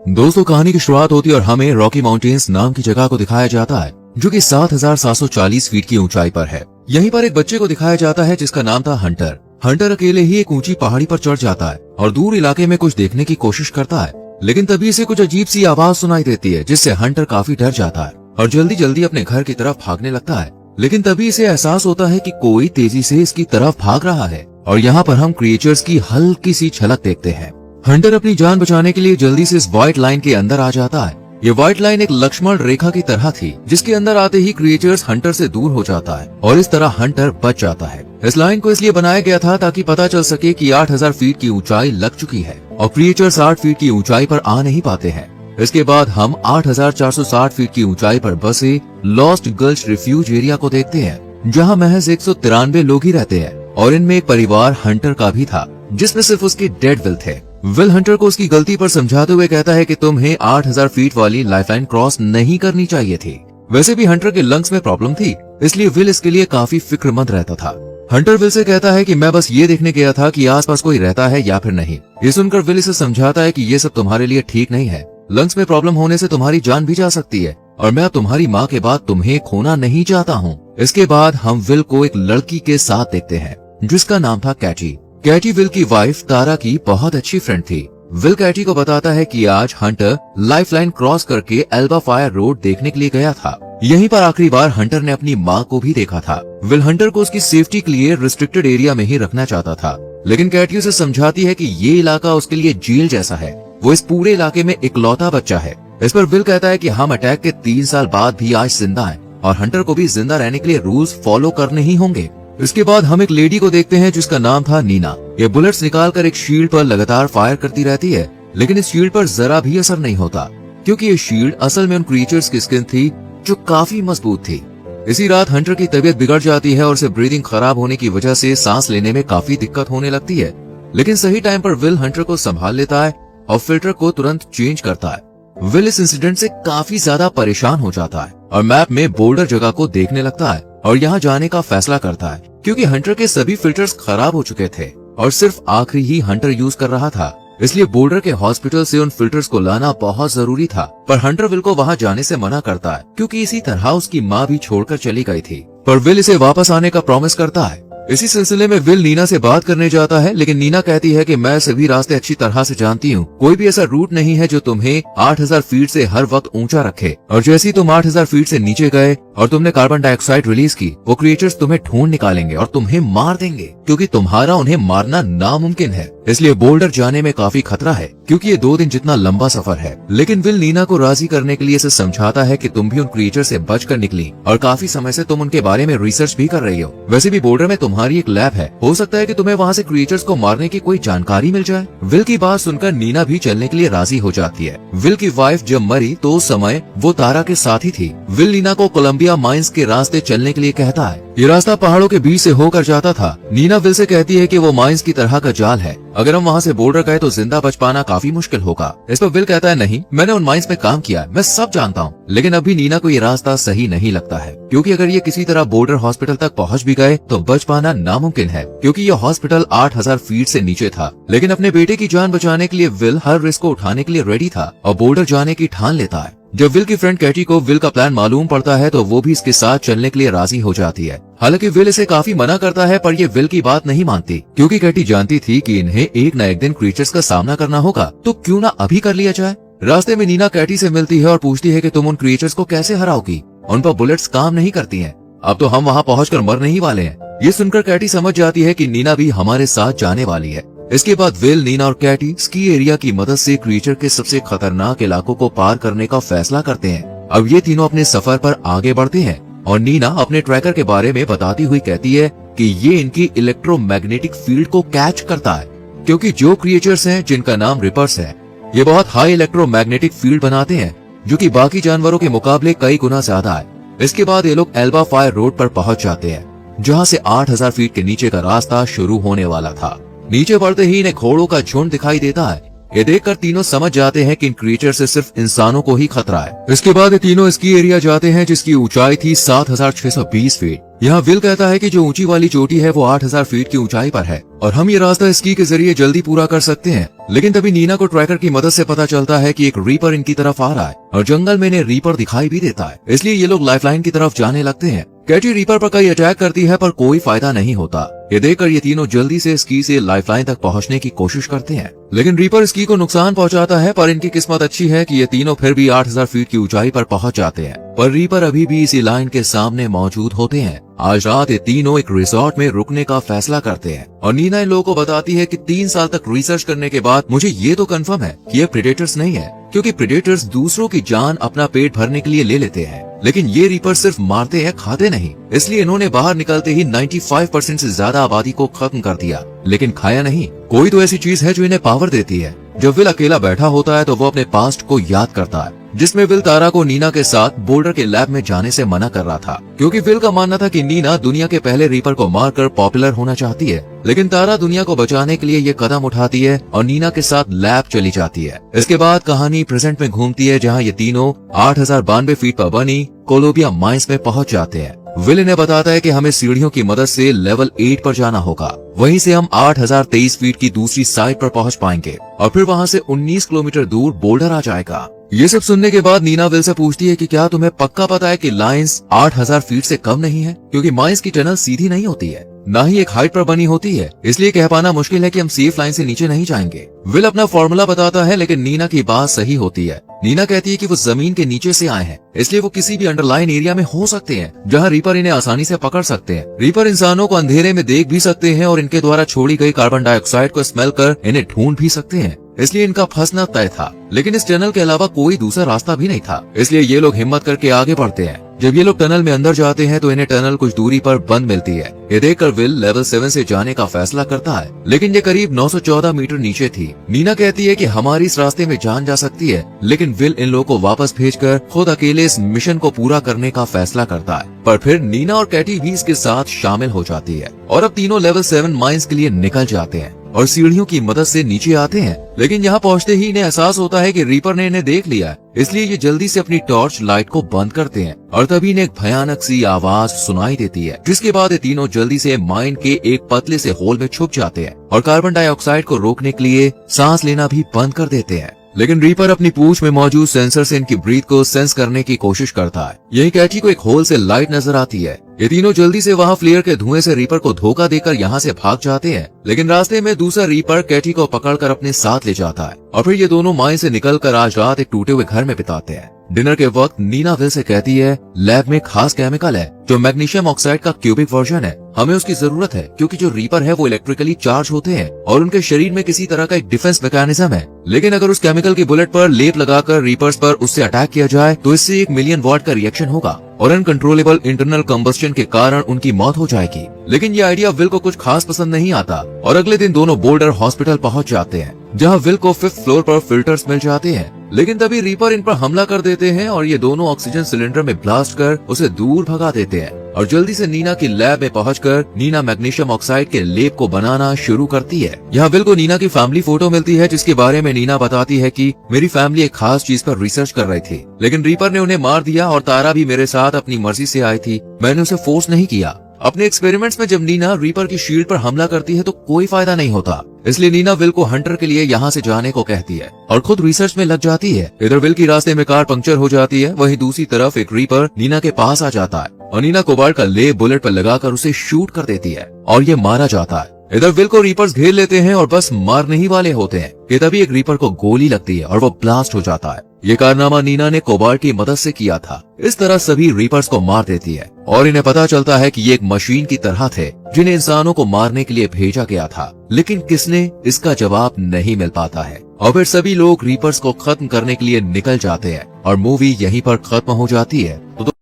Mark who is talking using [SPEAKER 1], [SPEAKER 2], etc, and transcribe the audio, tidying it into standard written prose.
[SPEAKER 1] दोस्तों, कहानी की शुरुआत होती है और हमें रॉकी माउंटेन्स नाम की जगह को दिखाया जाता है जो कि 7,740 फीट की ऊंचाई पर है। यहीं पर एक बच्चे को दिखाया जाता है जिसका नाम था हंटर। हंटर अकेले ही एक ऊंची पहाड़ी पर चढ़ जाता है और दूर इलाके में कुछ देखने की कोशिश करता है, लेकिन तभी इसे कुछ अजीब सी आवाज सुनाई देती है जिससे हंटर काफी डर जाता है और जल्दी जल्दी अपने घर की तरफ भागने लगता है। लेकिन तभी इसे एहसास होता है कि कोई तेजी से इसकी तरफ भाग रहा है और यहाँ पर हम क्रिएचर्स की हल्की सी झलक देखते हैं। हंटर अपनी जान बचाने के लिए जल्दी से इस व्हाइट लाइन के अंदर आ जाता है। ये व्हाइट लाइन एक लक्ष्मण रेखा की तरह थी जिसके अंदर आते ही क्रिएचर्स हंटर से दूर हो जाता है और इस तरह हंटर बच जाता है। इस लाइन को इसलिए बनाया गया था ताकि पता चल सके कि 8,000 फीट की ऊंचाई लग चुकी है और क्रिएचर्स 8 फीट की ऊंचाई पर आ नहीं पाते हैं। इसके बाद हम 8,460 फीट की ऊंचाई पर बसे लॉस्ट गल्च रिफ्यूज एरिया को देखते हैं, जहाँ महज 193 लोग ही रहते हैं और इनमें एक परिवार हंटर का भी था जिसमें सिर्फ उसके डेड विल थे। विल हंटर को उसकी गलती पर समझाते हुए कहता है कि तुम्हें 8,000 फीट वाली लाइफलाइन क्रॉस नहीं करनी चाहिए थी। वैसे भी हंटर के लंग्स में प्रॉब्लम थी, इसलिए विल इसके लिए काफी फिक्रमंद रहता था। हंटर विल से कहता है कि मैं बस ये देखने गया था कि आसपास कोई रहता है या फिर नहीं। ये सुनकर विल इसे समझाता है कि ये सब तुम्हारे लिए ठीक नहीं है। लंग्स में प्रॉब्लम होने से तुम्हारी जान भी जा सकती है और मैं तुम्हारी माँ के बाद तुम्हें खोना नहीं चाहता हूँ। इसके बाद हम विल को एक लड़की के साथ देखते हैं जिसका नाम था कैटी। कैटी विल की वाइफ तारा की बहुत अच्छी फ्रेंड थी। विल कैटी को बताता है कि आज हंटर लाइफलाइन क्रॉस करके एल्बा फायर रोड देखने के लिए गया था। यहीं पर आखिरी बार हंटर ने अपनी माँ को भी देखा था। विल हंटर को उसकी सेफ्टी के लिए रिस्ट्रिक्टेड एरिया में ही रखना चाहता था, लेकिन कैटी उसे समझाती है कि ये इलाका उसके लिए जेल जैसा है। वो इस पूरे इलाके में इकलौता बच्चा है। इस पर विल कहता है कि हम अटैक के 3 साल बाद भी आज जिंदा हैं और हंटर को भी जिंदा रहने के लिए रूल्स फॉलो करने ही होंगे। इसके बाद हम एक लेडी को देखते हैं जिसका नाम था नीना। ये बुलेट्स निकालकर एक शील्ड पर लगातार फायर करती रहती है, लेकिन इस शील्ड पर जरा भी असर नहीं होता क्योंकि ये शील्ड असल में उन क्रिएचर्स की स्किन थी जो काफी मजबूत थी। इसी रात हंटर की तबीयत बिगड़ जाती है और उसे ब्रीदिंग खराब होने की वजह से सांस लेने में काफी दिक्कत होने लगती है, लेकिन सही टाइम पर विल हंटर को संभाल लेता है और फिल्टर को तुरंत चेंज करता है। विल इस इंसिडेंट से काफी ज्यादा परेशान हो जाता है और मैप में बोल्डर जगह को देखने लगता है और यहाँ जाने का फैसला करता है क्योंकि हंटर के सभी फिल्टर्स खराब हो चुके थे और सिर्फ आखिरी ही हंटर यूज कर रहा था, इसलिए बोल्डर के हॉस्पिटल से उन फिल्टर्स को लाना बहुत जरूरी था। पर हंटर विल को वहाँ जाने से मना करता है क्योंकि इसी तरह उसकी माँ भी छोड़कर चली गई थी, पर विल इसे वापस आने का प्रॉमिस करता है। इसी सिलसिले में विल नीना से बात करने जाता है, लेकिन नीना कहती है कि मैं सभी रास्ते अच्छी तरह से जानती हूँ। कोई भी ऐसा रूट नहीं है जो तुम्हें 8,000 फीट से हर वक्त ऊंचा रखे, और जैसे ही तुम 8,000 फीट से नीचे गए और तुमने कार्बन डाइऑक्साइड रिलीज की, वो क्रिएचर्स तुम्हें ढूंढ निकालेंगे और तुम्हें मार देंगे क्योंकि तुम्हारा उन्हें मारना नामुमकिन है। इसलिए बोल्डर जाने में काफी खतरा है क्योंकि ये 2 दिन जितना लंबा सफर है। लेकिन विल नीना को राजी करने के लिए इसे समझाता है कि तुम भी उन क्रिएचर से बचकर निकली और काफी समय से तुम उनके बारे में रिसर्च भी कर रही हो। वैसे भी बोल्डर में तुम्हारी एक लैब है, हो सकता है कि तुम्हें वहाँ से क्रिएचर्स को मारने की कोई जानकारी मिल जाए। विल की बात सुनकर नीना भी चलने के लिए राजी हो जाती है। विल की वाइफ जब मरी तो उस समय वो तारा के साथ ही थी। विल नीना को कोलंबिया माइंस के रास्ते चलने के लिए कहता है। ये रास्ता पहाड़ों के बीच से होकर जाता था। नीना विल से कहती है कि वो माइंस की तरह का जाल है, अगर हम वहाँ से बोल्डर गए तो जिंदा बच पाना काफी मुश्किल होगा। इस पर विल कहता है नहीं, मैंने उन माइंस में काम किया, मैं सब जानता हूँ। लेकिन अभी नीना को ये रास्ता सही नहीं लगता है क्योंकि अगर ये किसी तरह बोल्डर हॉस्पिटल तक पहुँच भी गए तो बच पाना नामुमकिन है क्योंकि ये हॉस्पिटल 8,000 फीट से नीचे था। लेकिन अपने बेटे की जान बचाने के लिए विल हर रिस्क को उठाने के लिए रेडी था और बोल्डर जाने की ठान लेता है। जब विल की फ्रेंड कैटी को विल का प्लान मालूम पड़ता है तो वो भी इसके साथ चलने के लिए राजी हो जाती है। हालांकि विल इसे काफी मना करता है, पर ये विल की बात नहीं मानती क्योंकि कैटी जानती थी कि इन्हें एक न एक दिन क्रिएचर्स का सामना करना होगा, तो क्यों ना अभी कर लिया जाए। रास्ते में नीना कैटी से मिलती है और पूछती है कि तुम उन क्रिएचर्स को कैसे हराओगी, उन पर बुलेट्स काम नहीं करती हैं, अब तो हम वहाँ पहुँचकर मरने ही वाले हैं। ये सुनकर कैटी समझ जाती है कि नीना भी हमारे साथ जाने वाली है। इसके बाद विल, नीना और कैटी स्की एरिया की मदद से क्रिएचर के सबसे खतरनाक इलाकों को पार करने का फैसला करते हैं। अब ये तीनों अपने सफर पर आगे बढ़ते हैं और नीना अपने ट्रैकर के बारे में बताती हुई कहती है कि ये इनकी इलेक्ट्रोमैग्नेटिक फील्ड को कैच करता है क्योंकि जो क्रिएचर्स हैं जिनका नाम रिपर्स है, ये बहुत हाई इलेक्ट्रोमैग्नेटिक फील्ड बनाते हैं जो कि बाकी जानवरों के मुकाबले कई गुना ज्यादा है। इसके बाद ये लोग एल्बा फायर रोड पर पहुंच जाते हैं जहाँ से 8,000 फीट के नीचे का रास्ता शुरू होने वाला था। नीचे बढ़ते ही इन्हें घोड़ों का झुंड दिखाई देता है। ये देखकर तीनों समझ जाते हैं कि इन क्रिएचर से सिर्फ इंसानों को ही खतरा है। इसके बाद ये तीनों स्की एरिया जाते हैं जिसकी ऊंचाई थी 7620 फीट। यहाँ विल कहता है कि जो ऊंची वाली चोटी है वो 8000 फीट की ऊंचाई पर है और हम ये रास्ता स्की के जरिए जल्दी पूरा कर सकते हैं। लेकिन तभी नीना को ट्रैकर की मदद से पता चलता है कि एक रीपर इनकी तरफ आ रहा है और जंगल में इन्हें रीपर दिखाई भी देता है, इसलिए ये लोग लाइफलाइन की तरफ जाने लगते हैं। कैटी रीपर पर कई अटैक करती है पर कोई फायदा नहीं होता। ये देखकर ये तीनों जल्दी से स्की से लाइफलाइन तक पहुंचने की कोशिश करते हैं, लेकिन रीपर स्की को नुकसान पहुंचाता है। पर इनकी किस्मत अच्छी है कि ये तीनों फिर भी 8000 फीट की ऊंचाई पर पहुंच जाते हैं, पर रीपर अभी भी इसी लाइन के सामने मौजूद होते हैं। आज रात ये तीनों एक रिसोर्ट में रुकने का फैसला करते हैं और नीना इन लोगों को बताती है कि 3 साल तक रिसर्च करने के बाद मुझे ये तो कंफर्म है कि ये प्रेडेटर्स नहीं है, क्योंकि प्रेडेटर्स दूसरों की जान अपना पेट भरने के लिए ले लेते हैं, लेकिन ये रीपर सिर्फ मारते हैं, खाते नहीं। इसलिए इन्होंने बाहर निकलते ही 95% से ज्यादा आबादी को खत्म कर दिया, लेकिन खाया नहीं। कोई तो ऐसी चीज है जो इन्हें पावर देती है। जब विल अकेला बैठा होता है तो वो अपने पास्ट को याद करता है, जिसमें विल तारा को नीना के साथ बोल्डर के लैब में जाने से मना कर रहा था, क्योंकि विल का मानना था कि नीना दुनिया के पहले रीपर को मारकर पॉपुलर होना चाहती है। लेकिन तारा दुनिया को बचाने के लिए ये कदम उठाती है और नीना के साथ लैब चली जाती है। इसके बाद कहानी प्रेजेंट में घूमती है, जहाँ ये तीनों 8092 फीट पर बनी कोलोबिया माइंस में पहुंच जाते हैं। विल इन्हें बताता है कि हमें सीढ़ियों की मदद से लेवल 8 पर जाना होगा, वहीं से हम 8023 फीट की दूसरी साइड पर पहुंच पाएंगे और फिर वहां से 19 किलोमीटर दूर बोल्डर आ जाएगा। ये सब सुनने के बाद नीना विल से पूछती है कि क्या तुम्हें पक्का पता है कि लाइंस 8000 फीट से कम नहीं है, क्योंकि माइंस की टनल सीधी नहीं होती है, ना ही एक हाइट पर बनी होती है, इसलिए कह पाना मुश्किल है कि हम सेफ लाइन से नीचे नहीं जाएंगे। विल अपना फॉर्मूला बताता है, लेकिन नीना की बात सही होती है। नीना कहती है कि वो जमीन के नीचे से आए हैं, इसलिए वो किसी भी अंडरलाइन एरिया में हो सकते हैं जहां रीपर इन्हें आसानी से पकड़ सकते हैं। रीपर इंसानों को अंधेरे में देख भी सकते हैं और इनके द्वारा छोड़ी गई कार्बन डाइऑक्साइड को स्मेल कर इन्हें ढूंढ भी सकते हैं, इसलिए इनका फंसना तय था। लेकिन इस टनल के अलावा कोई दूसरा रास्ता भी नहीं था, इसलिए ये लोग हिम्मत करके आगे बढ़ते हैं। जब ये लोग टनल में अंदर जाते हैं तो इन्हें टनल कुछ दूरी पर बंद मिलती है। ये देखकर विल लेवल 7 से जाने का फैसला करता है, लेकिन ये करीब 914 मीटर नीचे थी। नीना कहती है कि हमारी इस रास्ते में जान जा सकती है, लेकिन विल इन लोगों को वापस भेजकर खुद अकेले इस मिशन को पूरा करने का फैसला करता है। पर फिर नीना और कैटी भी इसके साथ शामिल हो जाती है और अब तीनों लेवल 7 माइंस के लिए निकल जाते हैं और सीढ़ियों की मदद से नीचे आते हैं। लेकिन यहाँ पहुँचते ही इन्हें एहसास होता है कि रीपर ने इन्हें देख लिया है, इसलिए ये जल्दी से अपनी टॉर्च लाइट को बंद करते हैं और तभी इन्हें एक भयानक सी आवाज सुनाई देती है, जिसके बाद ये तीनों जल्दी से माइन के एक पतले से होल में छुप जाते हैं और कार्बन डाइऑक्साइड को रोकने के लिए सांस लेना भी बंद कर देते हैं। लेकिन रीपर अपनी पूंछ में मौजूद सेंसर से इनकी ब्रीथ को सेंस करने की कोशिश करता है। यही कैटी को एक होल से लाइट नजर आती है। ये तीनों जल्दी से वहाँ फ्लेयर के धुएं से रीपर को धोखा देकर यहाँ से भाग जाते हैं, लेकिन रास्ते में दूसरा रीपर कैटी को पकड़कर अपने साथ ले जाता है और फिर ये दोनों माइन से निकलकर आज रात एक टूटे हुए घर में बिताते हैं। डिनर के वक्त नीना विल से कहती है, लैब में खास केमिकल है जो मैग्नीशियम ऑक्साइड का क्यूबिक वर्जन है, हमें उसकी जरूरत है, क्योंकि जो रीपर है वो इलेक्ट्रिकली चार्ज होते हैं और उनके शरीर में किसी तरह का एक डिफेंस मैकेनिज्म है। लेकिन अगर उस केमिकल की बुलेट पर लेप लगाकर रीपर्स पर उससे अटैक किया जाए तो इससे 1 मिलियन वॉट का रिएक्शन होगा और अनकंट्रोलेबल इंटरनल कंबस्शन के कारण उनकी मौत हो जाएगी। लेकिन ये आइडिया विल को कुछ खास पसंद नहीं आता और अगले दिन दोनों बोल्डर हॉस्पिटल पहुंच जाते हैं, जहां विल को 5th फ्लोर पर फिल्टर्स मिल जाते हैं। लेकिन तभी रीपर इन पर हमला कर देते हैं और ये दोनों ऑक्सीजन सिलेंडर में ब्लास्ट कर उसे दूर भगा देते हैं और जल्दी से नीना की लैब में पहुंचकर नीना मैग्नीशियम ऑक्साइड के लेप को बनाना शुरू करती है। यहाँ विल को नीना की फैमिली फोटो मिलती है, जिसके बारे में नीना बताती है कि मेरी फैमिली एक खास चीज पर रिसर्च कर रही थी, लेकिन रीपर ने उन्हें मार दिया और तारा भी मेरे साथ अपनी मर्जी से आई थी, मैंने उसे फोर्स नहीं किया। अपने एक्सपेरिमेंट्स में जब नीना रीपर की शील्ड पर हमला करती है तो कोई फायदा नहीं होता, इसलिए नीना विल को हंटर के लिए यहाँ से जाने को कहती है और खुद रिसर्च में लग जाती है। इधर विल की रास्ते में कार पंक्चर हो जाती है, वहीं दूसरी तरफ एक रीपर नीना के पास आ जाता है और नीना कोबाल्ट का लेप बुलेट पर लगाकर उसे शूट कर देती है और ये मारा जाता है। इधर विल को रीपर्स घेर लेते हैं और बस मारने ही वाले होते हैं कि तभी एक रीपर को गोली लगती है और वो ब्लास्ट हो जाता है। ये कारनामा नीना ने कोबाल्ट की मदद से किया था। इस तरह सभी रीपर्स को मार देती है और इन्हें पता चलता है कि ये एक मशीन की तरह थे जिन्हें इंसानों को मारने के लिए भेजा गया था, लेकिन किसने, इसका जवाब नहीं मिल पाता है। और फिर सभी लोग रीपर्स को खत्म करने के लिए निकल जाते हैं और मूवी यहीं पर खत्म हो जाती है।